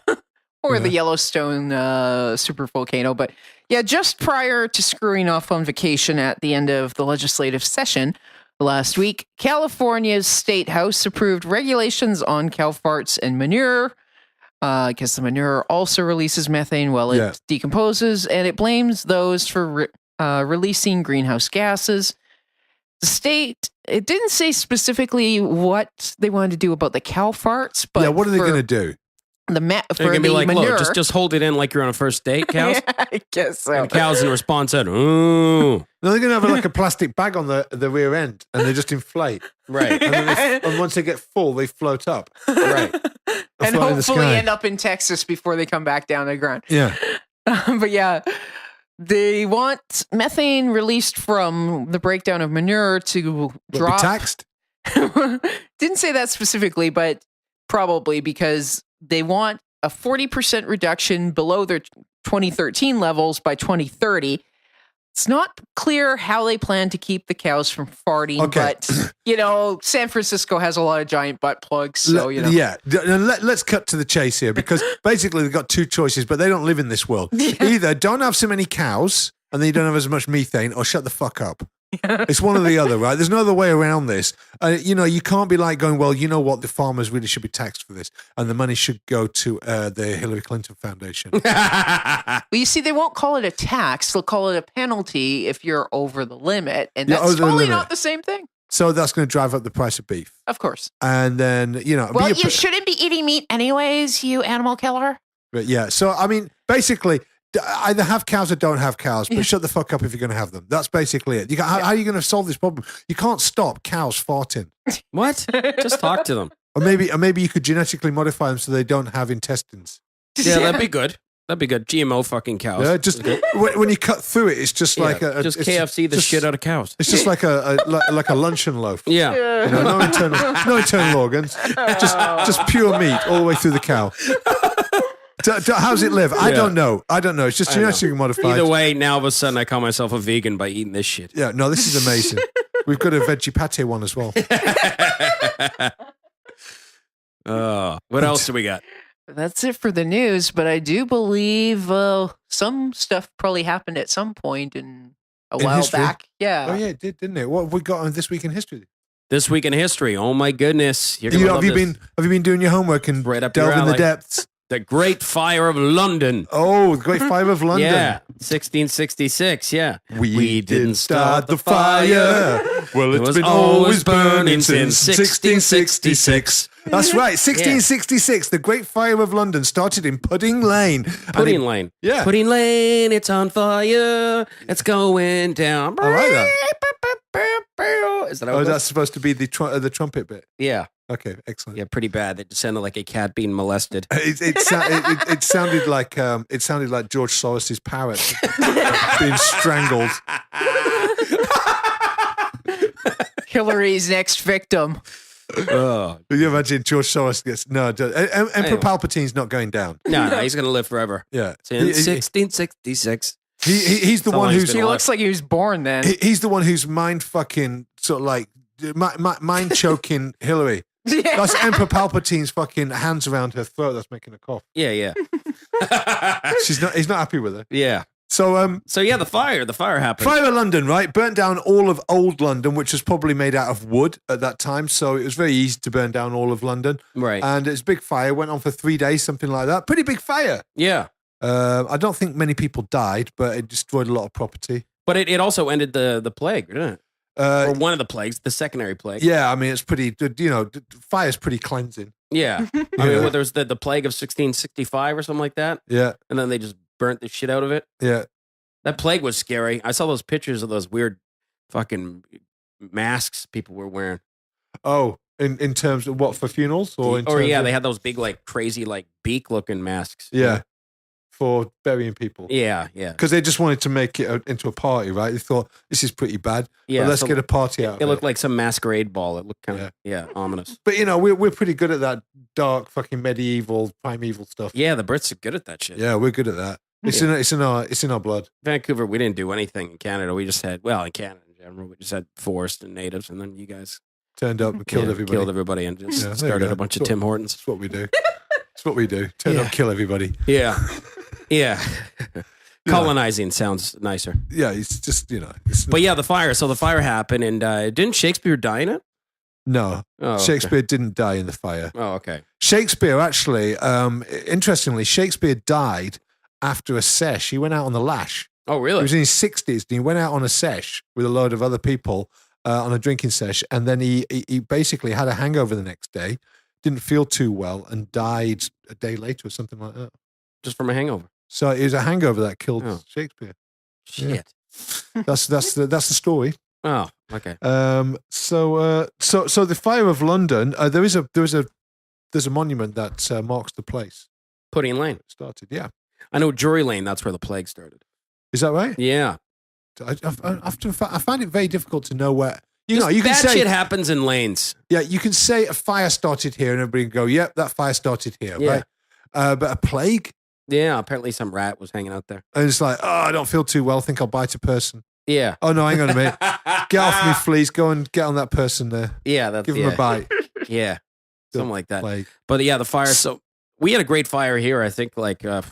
Or Yeah. the Yellowstone super volcano. But yeah, just prior to screwing off on vacation at the end of the legislative session last week, California's State House approved regulations on cow farts and manure. Because the manure also releases methane while it decomposes, and it blames those for releasing greenhouse gases. The state, it didn't say specifically what they wanted to do about the cow farts, but Yeah, what are they going to do? The They're for going to be the like, manure, look, just hold it in like you're on a first date, cows. Yeah, I guess so. And cows in response said, ooh. No, they're going to have like a plastic bag on the rear end, and they just inflate. Right. And, then and once they get full, they float up. Right. And float in the hopefully sky. end up in Texas before they come back down to the ground. Yeah. But yeah, they want methane released from the breakdown of manure to Will drop. be taxed. Didn't say that specifically, but probably because they want a 40% reduction below their 2013 levels by 2030. It's not clear how they plan to keep the cows from farting, Okay. but, San Francisco has a lot of giant butt plugs, so, Yeah. Let's cut to the chase here, because basically they've got two choices, but they don't live in this world. Either don't have so many cows and then you don't have as much methane, or shut the fuck up. It's one or the other, right? There's no other way around this. You can't be like going, well, you know what? The farmers really should be taxed for this, and the money should go to the Hillary Clinton Foundation. Well, you see, they won't call it a tax. They'll call it a penalty if you're over the limit. And that's over the totally limit. not the same thing. So that's going to drive up the price of beef. Of course. And then, Well, you shouldn't be eating meat anyways, you animal killer. But yeah, so I mean, basically, either have cows or don't have cows, but shut the fuck up if you're going to have them. That's basically it. How are you going to solve this problem? You can't stop cows farting. What? Just talk to them. Or maybe you could genetically modify them so they don't have intestines. Yeah, that'd be good. That'd be good. GMO fucking cows. Yeah, just when you cut through it, it's just like just KFC the shit out of cows. It's just like a luncheon loaf. Yeah. No internal organs. Just pure meat all the way through the cow. How's it live? I don't know. It's just genetically modified. Either way, now all of a sudden I call myself a vegan by eating this shit. Yeah, no, this is amazing. We've got a veggie pate one as well. What else do we got? That's it for the news, but I do believe some stuff probably happened at some point a while history? back. Yeah. Oh yeah, it did, didn't it? What have we got on This Week in History? This week in history. Oh my goodness. You're gonna love Have you this. been doing your homework and Right up your delve in the alley. depths? The Great Fire of London. Oh, the Great Fire of London. Yeah, 1666. Yeah, We didn't start the fire. Well, It it's was been always burning since 1666. That's right, 1666. The Great Fire of London started in Pudding Lane. Pudding Lane. Yeah. Pudding Lane. It's on fire. It's going down. I like that. Is that how it Oh, goes? that's supposed to be the trumpet bit. Yeah. Okay, excellent. Yeah, pretty bad. It sounded like a cat being molested. It sounded like George Soros's parrot being strangled. Hillary's next victim. Oh. Can you imagine George Soros gets Emperor Anyway. Palpatine's not going down. No, he's going to live forever. Yeah, It's in 1666. he's the How one long he's who's been He looks like he was born then. he's the one who's mind fucking sort of like mind choking Hillary. That's Emperor Palpatine's fucking hands around her throat. That's making her cough. Yeah, yeah. He's not happy with her. Yeah. So So yeah, the fire happened. Fire of London, right? Burnt down all of old London, which was probably made out of wood at that time. So it was very easy to burn down all of London. Right. And it's a big fire. Went on for 3 days, something like that. Pretty big fire. Yeah. I don't think many people died, but it destroyed a lot of property. But it also ended the plague, didn't it? or one of the plagues, the secondary plague. Yeah, I mean, it's pretty, fire's pretty cleansing. Yeah. I mean, well, there's the plague of 1665 or something like that. Yeah. And then they just burnt the shit out of it. Yeah. That plague was scary. I saw those pictures of those weird fucking masks people were wearing. Oh, in terms of what, for funerals? Or they had those big, like, crazy, like, beak-looking masks. Yeah. For burying people. Yeah, yeah. Because they just wanted to make it into a party, right? They thought, this is pretty bad. Yeah. But let's get a party out of it. It looked like some masquerade ball. It looked kind of, ominous. But, we're pretty good at that dark, fucking medieval, primeval stuff. Yeah, the Brits are good at that shit. Yeah, we're good at that. It's in our blood. Vancouver, we didn't do anything in Canada. We just had, in Canada in general, we just had forest and natives, and then you guys turned up and killed everybody. And just started a bunch of Tim Hortons. That's what we do. That's what we do. Turn up, kill everybody. Yeah. Yeah. Colonizing sounds nicer. Yeah, it's just, But yeah, the fire. So the fire happened, and didn't Shakespeare die in it? No. Shakespeare didn't die in the fire. Oh, okay. Shakespeare, actually, interestingly, Shakespeare died after a sesh. He went out on the lash. Oh, really? He was in his 60s, and he went out on a sesh with a load of other people on a drinking sesh, and then he basically had a hangover the next day, didn't feel too well, and died a day later or something like that. Just from a hangover? So it was a hangover that killed Shakespeare. Shit. Yeah. That's the story. Oh, okay. So the fire of London. There's a monument that marks the place. Pudding Lane Started. Yeah. I know Drury Lane. That's where the plague started. Is that right? Yeah. I find it very difficult to know where. You can bad say shit happens in lanes. Yeah, you can say a fire started here, and everybody can go, "Yep, that fire started here." Yeah. Right. But a plague. Yeah, apparently some rat was hanging out there. And it's like, I don't feel too well. I think I'll bite a person. Yeah. Oh, no, hang on a minute. Get off me, please. Go and get on that person there. Yeah. Give him a bite. Yeah. Something like that. Plague. But yeah, the fire. So we had a great fire here. I think like a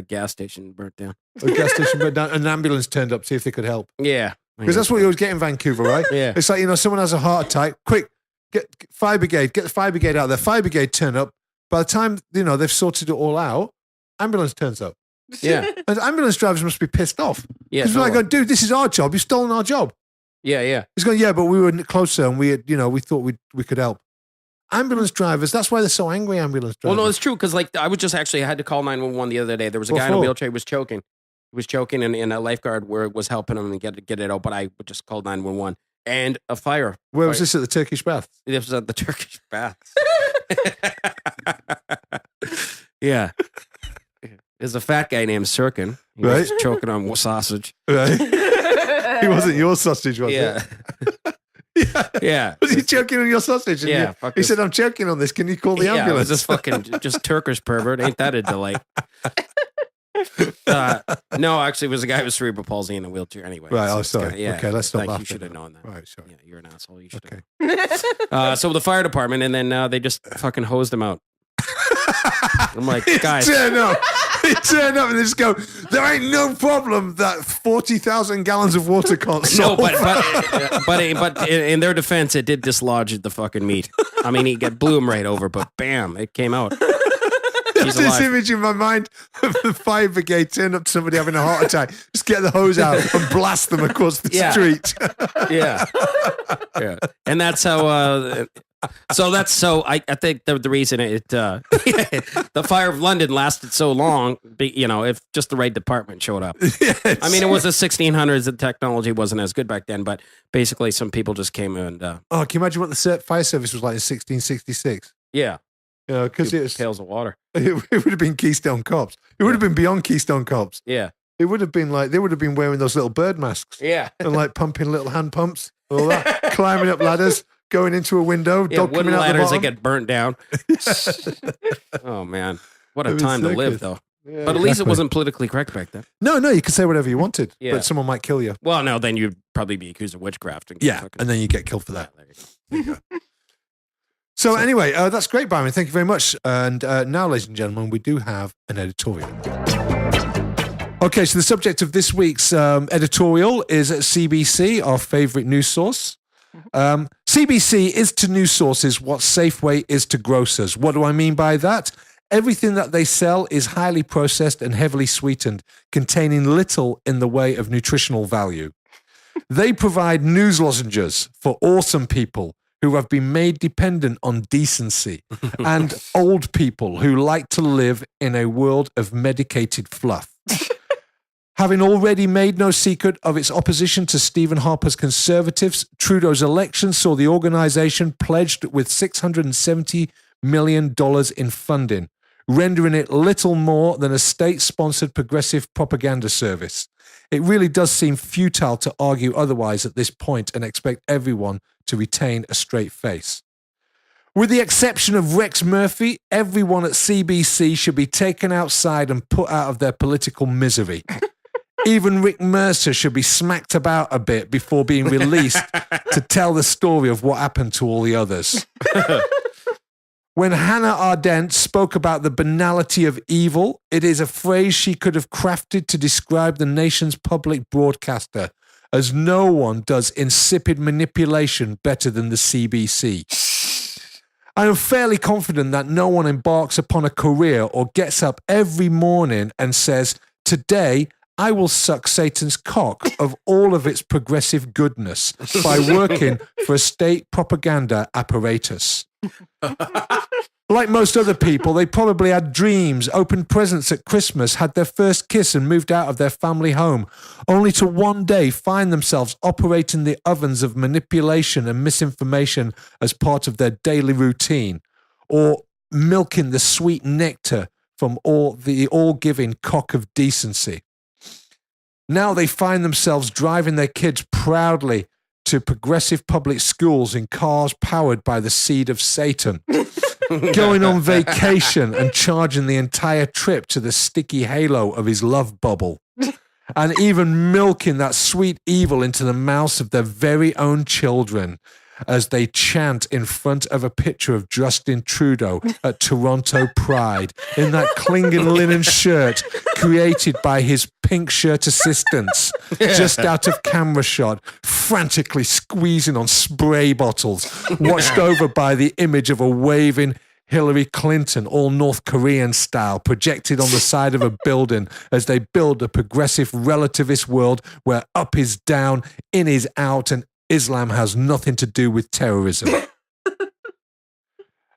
gas station burnt down. A gas station burnt down. An ambulance turned up to see if they could help. Yeah. Because that's what you always get in Vancouver, right? Yeah. It's like, someone has a heart attack. Quick, get fire brigade. Get the fire brigade out there. Fire brigade turn up. By the time, they've sorted it all out, ambulance turns up. Yeah. And ambulance drivers must be pissed off. Yeah. Because we're like, dude, this is our job. You've stolen our job. Yeah, yeah. He's going, yeah, but we were closer and we thought we could help. Ambulance drivers, that's why they're so angry, ambulance drivers. Well, no, it's true. Because like I had to call 911 the other day. There was a guy in a wheelchair who was choking. He was choking and a lifeguard was helping him and get it out. But I just called 911 and a fire. Where was this, at the Turkish bath? This was at the Turkish bath. Yeah. There's a fat guy named Sirkin. He was choking on sausage. Right. He wasn't your sausage, was it? Yeah. Yeah. Was he choking on your sausage? And yeah. he said, I'm choking on this. Can you call the ambulance? Yeah, it was this fucking just Turkish pervert. Ain't that a delight? No, actually, it was a guy with cerebral palsy in a wheelchair anyway. Right, so sorry. Okay, let's stop laughing. You should have known that. Right, sorry. Yeah, you're an asshole. You should have. So the fire department, and then they just fucking hosed him out. I'm like, guys. They turn up and they just go, there ain't no problem that 40,000 gallons of water can't solve. No, but in their defense, it did dislodge the fucking meat. I mean, he blew him right over, but bam, it came out. There's this image in my mind of the fire brigade turn up to somebody having a heart attack, just get the hose out and blast them across the street. Yeah. And that's how... I think the reason the fire of London lasted so long, if just the right department showed up. Yes. I mean, it was the 1600s. The technology wasn't as good back then, but basically some people just came and. Can you imagine what the fire service was like in 1666? Yeah. Because it was pails of water. It would have been Keystone Cops. It would have been beyond Keystone Cops. Yeah. It would have been like they would have been wearing those little bird masks. Yeah. And like pumping little hand pumps, all that, climbing up ladders. Going into a window, dog coming out ladders the that get burnt down. Oh man, what a time to live, though. Yeah, but at least it wasn't politically correct back then. No, you could say whatever you wanted, but someone might kill you. Well, no, then you'd probably be accused of witchcraft. And then you get killed for that. There you go. So anyway, that's great, Byron. Thank you very much. And now, ladies and gentlemen, we do have an editorial. Okay, so the subject of this week's editorial is CBC, our favorite news source. CBC is to news sources what Safeway is to grocers. What do I mean by that? Everything that they sell is highly processed and heavily sweetened, containing little in the way of nutritional value. They provide news lozenges for awesome people who have been made dependent on decency and old people who like to live in a world of medicated fluff. Having already made no secret of its opposition to Stephen Harper's Conservatives, Trudeau's election saw the organization pledged with $670 million in funding, rendering it little more than a state-sponsored progressive propaganda service. It really does seem futile to argue otherwise at this point and expect everyone to retain a straight face. With the exception of Rex Murphy, everyone at CBC should be taken outside and put out of their political misery. Even Rick Mercer should be smacked about a bit before being released to tell the story of what happened to all the others. When Hannah Arendt spoke about the banality of evil, it is a phrase she could have crafted to describe the nation's public broadcaster, as no one does insipid manipulation better than the CBC. I am fairly confident that no one embarks upon a career or gets up every morning and says, "Today, I will suck Satan's cock of all of its progressive goodness by working for a state propaganda apparatus." Like most other people, they probably had dreams, opened presents at Christmas, had their first kiss and moved out of their family home, only to one day find themselves operating the ovens of manipulation and misinformation as part of their daily routine, or milking the sweet nectar from the all-giving cock of decency. Now they find themselves driving their kids proudly to progressive public schools in cars powered by the seed of Satan, going on vacation and charging the entire trip to the sticky halo of his love bubble, and even milking that sweet evil into the mouths of their very own children as they chant in front of a picture of Justin Trudeau at Toronto Pride in that clinging linen shirt created by his pink shirt assistants, just out of camera shot, frantically squeezing on spray bottles, watched over by the image of a waving Hillary Clinton, all North Korean style, projected on the side of a building as they build a progressive relativist world where up is down, in is out, and Islam has nothing to do with terrorism.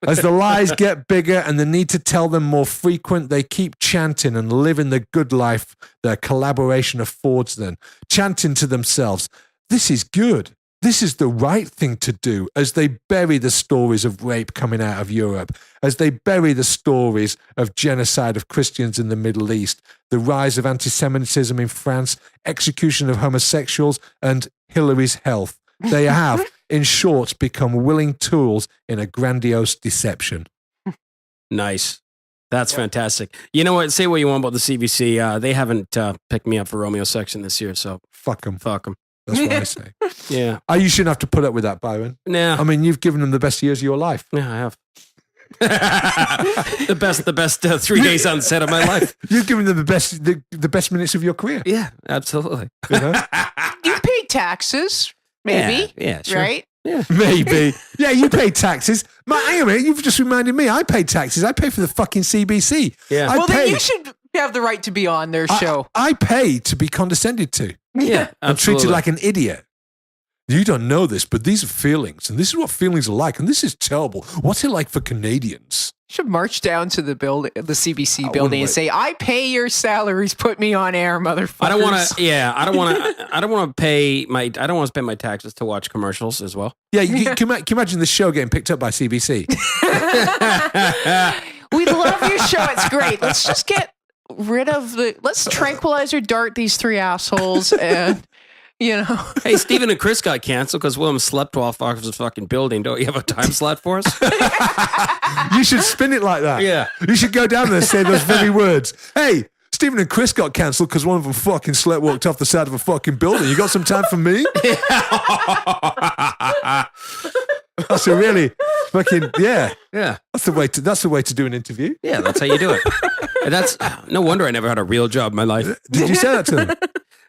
As the lies get bigger and the need to tell them more frequent, they keep chanting and living the good life their collaboration affords them, chanting to themselves, "This is good. This is the right thing to do," as they bury the stories of rape coming out of Europe, as they bury the stories of genocide of Christians in the Middle East, the rise of anti-Semitism in France, execution of homosexuals, and Hillary's health. They have, in short, become willing tools in a grandiose deception. Nice. That's fantastic. You know what? Say what you want about the CBC. They haven't picked me up for Romeo section this year, so Fuck them. fuck them. That's what I say. Yeah. You shouldn't have to put up with that, Byron. Nah. I mean, you've given them the best years of your life. Yeah, I have. the best 3 days on set of my life. You've given them the best minutes of your career. Yeah, absolutely. You know? You pay taxes, maybe. Yeah, sure. Right? Yeah. Maybe. Yeah, you pay taxes. Hang on a minute, you've just reminded me. I pay taxes. I pay for the fucking CBC. Yeah. Well, then you should have the right to be on their show. I pay to be condescended to. Yeah, I'm treated absolutely. like an idiot. You don't know this, but these are feelings, and this is what feelings are like, and this is terrible. What's it like for Canadians? You should march down to the building, the CBC wouldn't building, and wait. say, "I pay your salaries. Put me on air, motherfuckers." I don't want to. Yeah, I don't want to pay my. I don't want to spend my taxes to watch commercials as well. Yeah, can you imagine the show getting picked up by CBC? We love your show. It's great. Let's just get rid of let's tranquilizer dart these three assholes and, you know. Hey, Stephen and Chris got canceled because William slept while Fox's fucking building. Don't you have a time slot for us? You should spin it like that. Yeah. You should go down there and say those very words. Hey, Stephen and Chris got cancelled because one of them fucking walked off the side of a fucking building. You got some time for me? That's a really fucking, yeah. Yeah. That's the way to do an interview. Yeah, that's how you do it. And that's no wonder I never had a real job in my life. Did you say that to them?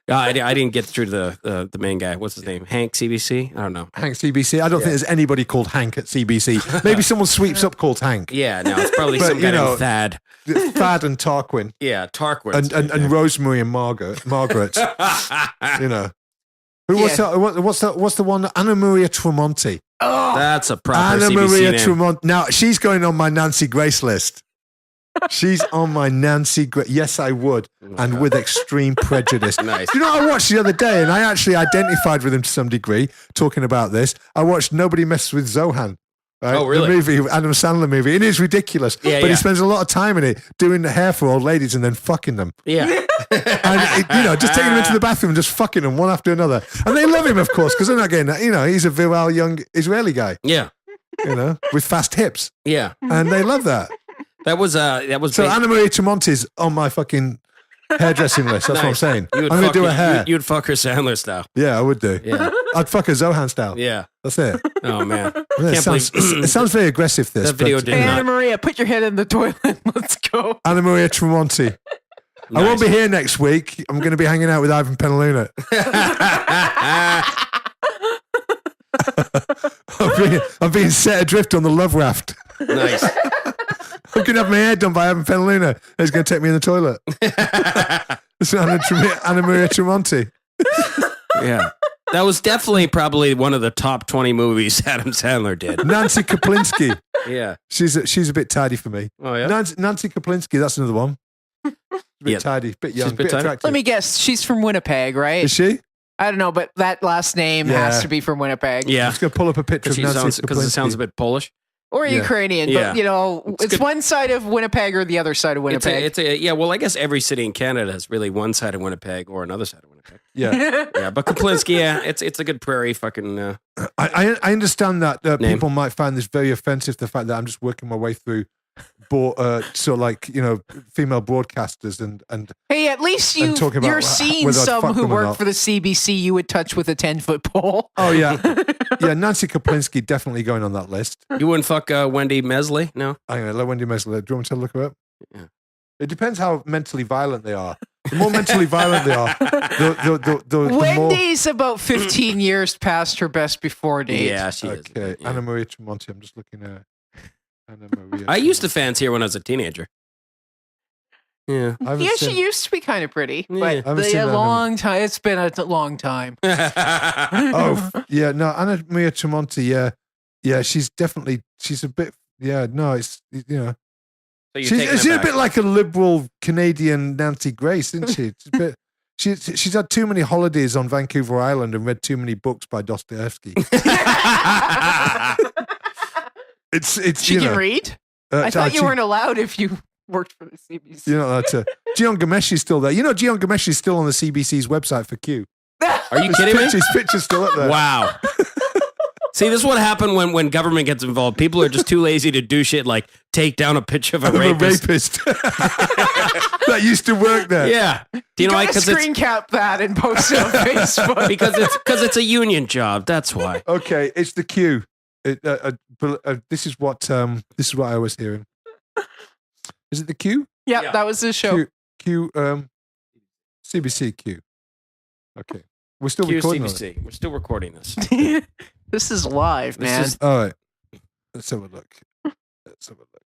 I didn't get through to the main guy. What's his name? Hank CBC? I don't know. Hank CBC. I don't think there's anybody called Hank at CBC. Maybe someone sweeps up called Hank. Yeah, no, it's probably But, some you guy know, named Thad. Thad and Tarquin. Yeah, Tarquin. And Rosemary and Margaret. You know. What's the one? Anna Maria Tremonti. Oh, That's a proper Anna CBC Maria name. Tremonti. Now she's going on my Nancy Grace list. She's on my Nancy Grace. Yes, I would, and with extreme prejudice. Nice. Do you know what I watched the other day, and I actually identified with him to some degree. Talking about this, I watched Nobody Messes with Zohan. Right? Oh, really? The movie, Adam Sandler movie. It is ridiculous, but he spends a lot of time in it doing the hair for old ladies and then fucking them. Yeah. And just taking them into the bathroom and just fucking them one after another. And they love him, of course, because they're not getting that. He's a virile young Israeli guy. Yeah. With fast hips, Yeah. and they love that. That was So Anna Maria Tremonti's on my fucking hairdressing list. That's what I'm saying. I'm going to do her hair. You'd fuck her Sandler style. Yeah, I would do. Yeah. I'd fuck her Zohan style. Yeah. That's it. Oh, man. Yeah, it sounds very aggressive, this. That video but did Hey, not. Anna Maria, put your head in the toilet. Let's go. Anna Maria Tremonti. I won't be here next week. I'm going to be hanging out with Ivan Penaluna. I'm being set adrift on the love raft. Nice. I'm going to have my hair done by Ivan Penaluna. He's going to take me in the toilet. It's Anna Maria Tremonti. Yeah. That was definitely probably one of the top 20 movies Adam Sandler did. Nancy Kaplinsky. Yeah. She's a bit tidy for me. Oh, yeah? Nancy Kaplinsky, that's another one. A bit tidy, bit young, She's a bit tidy? attractive. Let me guess. She's from Winnipeg, right? Is she? I don't know, but that last name has to be from Winnipeg. I'm Yeah. just going to pull up a picture of Nancy Because it sounds a bit Polish. Or Ukrainian. Yeah. But, it's good. one side of Winnipeg or the other side of Winnipeg. Well, I guess every city in Canada has really one side of Winnipeg or another side of Winnipeg. Yeah. Yeah, but Kaplinsky, it's a good prairie fucking. I understand that people might find this very offensive, the fact that I'm just working my way through female broadcasters and Hey, at least and talking about you're seeing whether I'd some fuck who them or work not. for the CBC you would touch with a 10-foot pole. Oh yeah. Yeah, Nancy Kaplinsky definitely going on that list. You wouldn't fuck Wendy Mesley? No? I'm going to let Wendy Mesler. Do you want me to look her up? Yeah. It depends how mentally violent they are. The more mentally violent they are, the more... Wendy's about 15 years past her best before date. Yeah, she is. Okay, Yeah. Anna Maria Tremonti. I'm just looking at Anna Maria. I used to fancy her when I was a teenager. Yeah. I haven't Yeah, seen- she used to be kind of pretty, Yeah. but I haven't seen a that long time. It's been a long time. Oh, yeah, no, Anna Maria Tremonti, yeah, she's a bit, yeah, no, it's, So you're taking she's it a back. bit like a liberal Canadian Nancy Grace, isn't she? It's a bit, she's had too many holidays on Vancouver Island and read too many books by Dostoevsky. It's She can read? I thought you weren't allowed if you worked for the CBC. You're not allowed to. Gian Gomeshi's still there. Gian Gomeshi's still on the CBC's website for Q. Are you kidding me? His picture's still up there. Wow. See, this is what happened when government gets involved. People are just too lazy to do shit like take down a picture of a rapist. That used to work there. Yeah. Do you know why? Gotta screen cap that and post it on Facebook. because it's a union job. That's why. Okay, it's the Q. This is what I was hearing. Is it the Q? Yeah, that was the show. Q. CBC Q. Okay, we're still recording. QCBC. We're still recording this. This is live, man. All right. Let's have a look.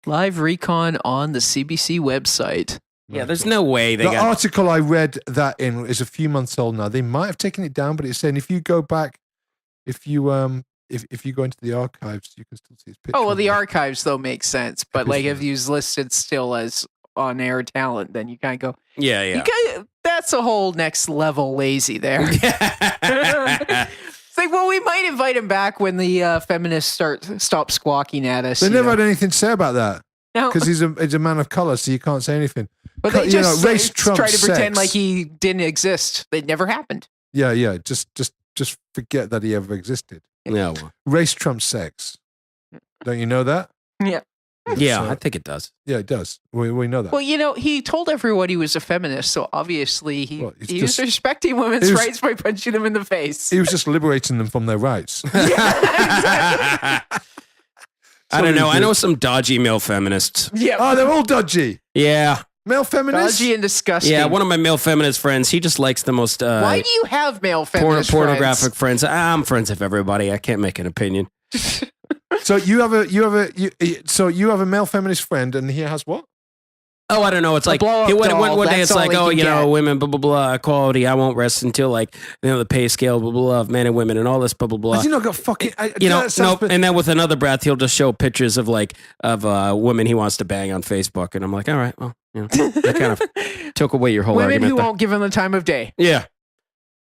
Live recon on the CBC website. Yeah, there's no way they The got. article I read that in is a few months old now. They might have taken it down, but it's saying if you go back, if you go into the archives, you can still see his picture. Oh, well, the on there. archives, though, make sense. But, like, if he's listed still as on-air talent, then you kind of go, Yeah. that's a whole next level lazy there. It's like, well, we might invite him back when the feminists stop squawking at us. They you never know. had anything to say about that No. because he's a man of color, so you can't say anything. But they You just know, race trumps try to pretend sex. like he didn't exist. It never happened. Yeah. Just forget that he ever existed. No. Race trumps sex. Don't you know that? Yeah. Yeah, So- I think it does. Yeah, it does. We know that. Well, he told everyone he was a feminist, so obbially he Well, it's was just- respecting women's it was- rights by punching them in the face. He was just liberating them from their rights. I don't know. I know some dodgy male feminists. Yeah. Oh, they're all dodgy. Yeah. Male feminists. Dodgy and disgusting. Yeah, one of my male feminist friends, he just likes the most Why do you have male feminist pornographic friends. I'm friends with everybody. I can't make an opinion. So you have a male feminist friend, and he has what? Oh, I don't know. It's like blow-up one doll, day that's it's all like, he oh, can you know, get. women, blah blah blah, equality. I won't rest until like the pay scale, blah blah blah, of men and women, and all this, blah blah blah. Has he not got fucking? Nope. And then with another breath, he'll just show pictures of women he wants to bang on Facebook, and I'm like, all right, well, that kind of took away your whole Women argument. who there. won't give him the time of day. Yeah.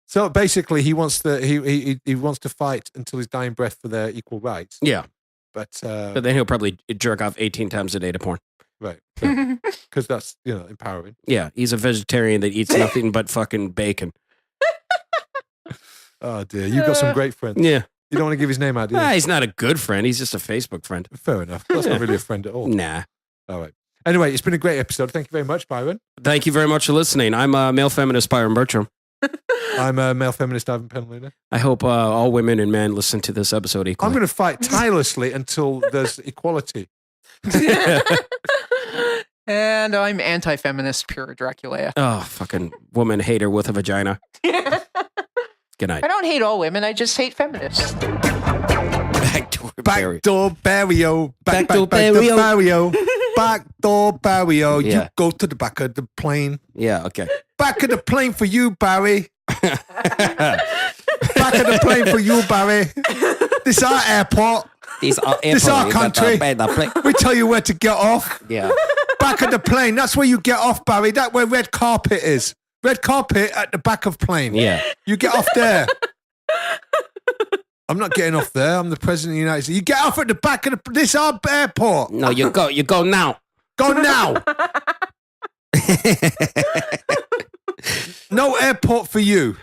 So basically, he wants he wants to fight until his dying breath for their equal rights. Yeah. But then he'll probably jerk off 18 times a day to porn. right, because that's empowering. Yeah, he's a vegetarian that eats nothing but fucking bacon. Oh dear, you've got some great friends. Yeah. You don't want to give his name out, do you? He's not a good friend. He's just a Facebook friend. Fair enough. That's not really a friend at all. Nah. All right. Anyway, it's been a great episode. Thank you very much, Byron. Thank you very much for listening. I'm a male feminist, Byron Bertram. I'm a male feminist, Ivan Penaluna. I hope all women and men listen to this episode equally. I'm going to fight tirelessly until there's equality. And I'm anti-feminist, pure Dracula. Oh, fucking woman hater with a vagina. Good night. I don't hate all women. I just hate feminists. Backdoor Barry. Backdoor barrio. Backdoor Backdoor barrio. Backdoor barrio. Yeah. You go to the back of the plane. Yeah, okay. Back of the plane for you, Barry. Back of the plane for you, Barry. This our airport. This This our country. We tell you where to get off. Yeah. Back of the plane. That's where you get off, Barry. That's where red carpet is. Red carpet at the back of plane. Yeah. You get off there. I'm not getting off there. I'm the president of the United States. You get off at the back of this our airport. No, you go now. Go now. No airport for you.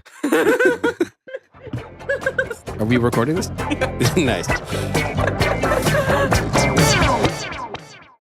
Are we recording this? Nice.